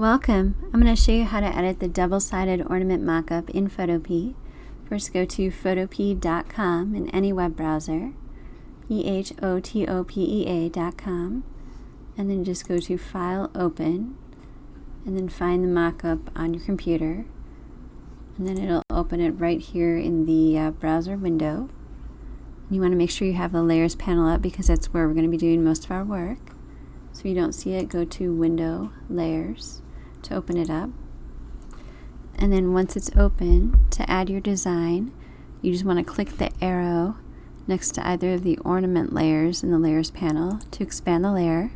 Welcome! I'm going to show you how to edit the double-sided ornament mockup in Photopea. First go to photopea.com in any web browser, photopea.com, and then just go to File, Open, and then find the mockup on your computer, and then it'll open it right here in the browser window. You want to make sure you have the Layers panel up because that's where we're going to be doing most of our work. So if you don't see it, go to Window, Layers to open it up. And then once it's open, to add your design, you just want to click the arrow next to either of the ornament layers in the Layers panel to expand the layer.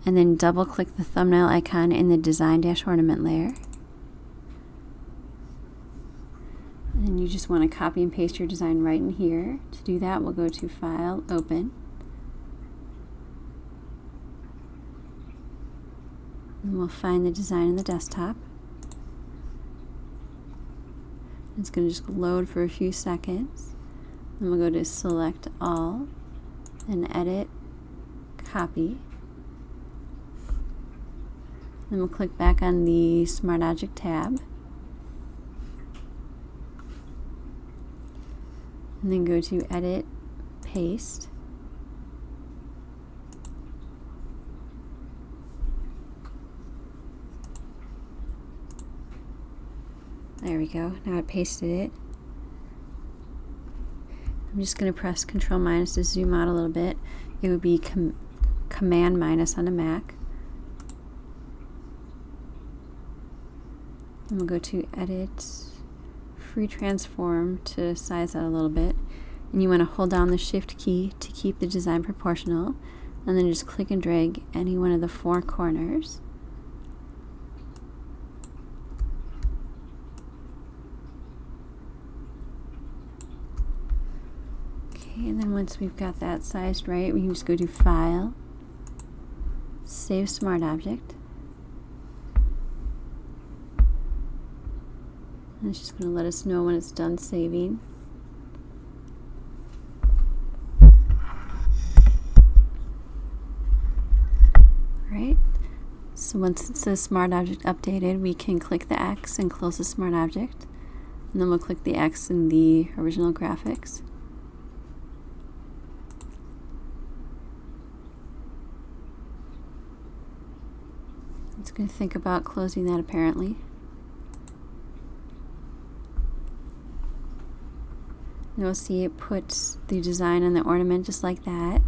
And then double click the thumbnail icon in the Design-Ornament layer. And you just want to copy and paste your design right in here. To do that, we'll go to File, Open. And we'll find the design in the desktop. It's going to just load for a few seconds. Then we'll go to Select All, and Edit, Copy. Then we'll click back on the Smart Object tab. And then go to Edit, Paste. There we go. Now it pasted it. I'm just going to press Control minus to zoom out a little bit. It would be Command minus on a Mac. And we'll go to Edit, Free Transform to size that a little bit. And you want to hold down the Shift key to keep the design proportional. And then just click and drag any one of the four corners. And then once we've got that sized right, we can just go to File, Save Smart Object. And it's just going to let us know when it's done saving. Alright, so once it says Smart Object updated, we can click the X and close the Smart Object. And then we'll click the X in the original graphics. It's going to think about closing that apparently. You'll see it puts the design on the ornament just like that.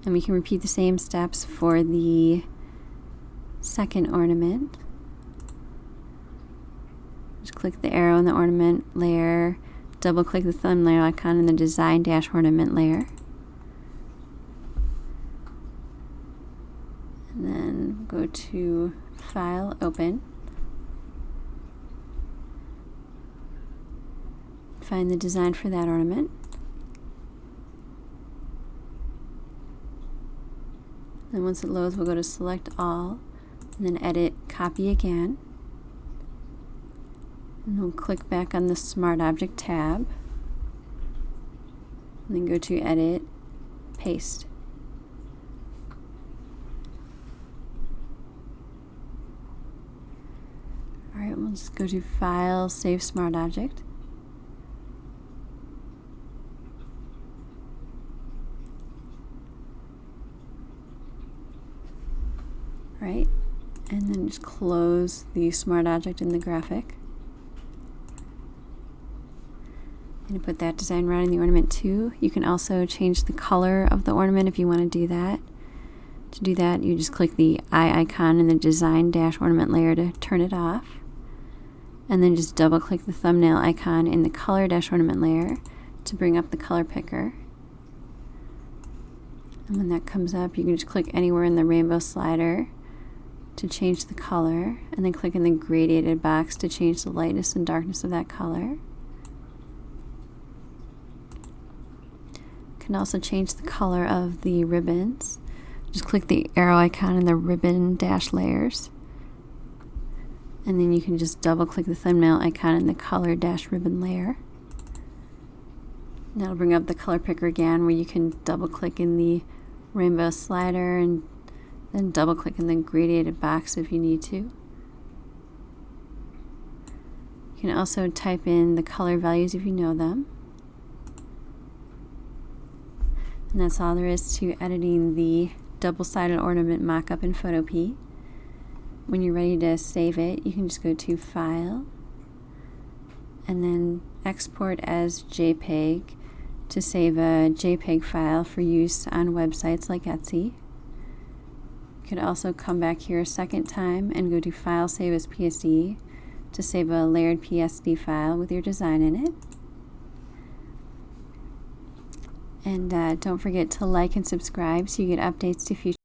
And we can repeat the same steps for the second ornament. Just click the arrow in the ornament layer, double click the thumbnail icon in the Design-Ornament layer. And then go to File, Open. Find the design for that ornament. Then once it loads, we'll go to Select All, and then Edit, Copy again. And we'll click back on the Smart Object tab. And then go to Edit, Paste. Alright, we'll just go to File, Save Smart Object. Right, and then just close the Smart Object in the graphic. And put that design right in the ornament too. You can also change the color of the ornament if you want to do that. To do that, you just click the eye icon in the Design-Ornament layer to turn it off. And then just double click the thumbnail icon in the Color-Ornament layer to bring up the color picker. And when that comes up, you can just click anywhere in the rainbow slider to change the color, and then click in the gradiated box to change the lightness and darkness of that color. You can also change the color of the ribbons. Just click the arrow icon in the Ribbon-Layers. And then you can just double click the thumbnail icon in the Color-Ribbon layer. And that'll bring up the color picker again, where you can double click in the rainbow slider and Then double click in the gradiated box if you need to. You can also type in the color values if you know them. And that's all there is to editing the double-sided ornament mockup in Photopea. When you're ready to save it, you can just go to File, and then Export as JPEG to save a JPEG file for use on websites like Etsy. You could also come back here a second time and go to File, Save as PSD to save a layered PSD file with your design in it. And don't forget to like and subscribe so you get updates to future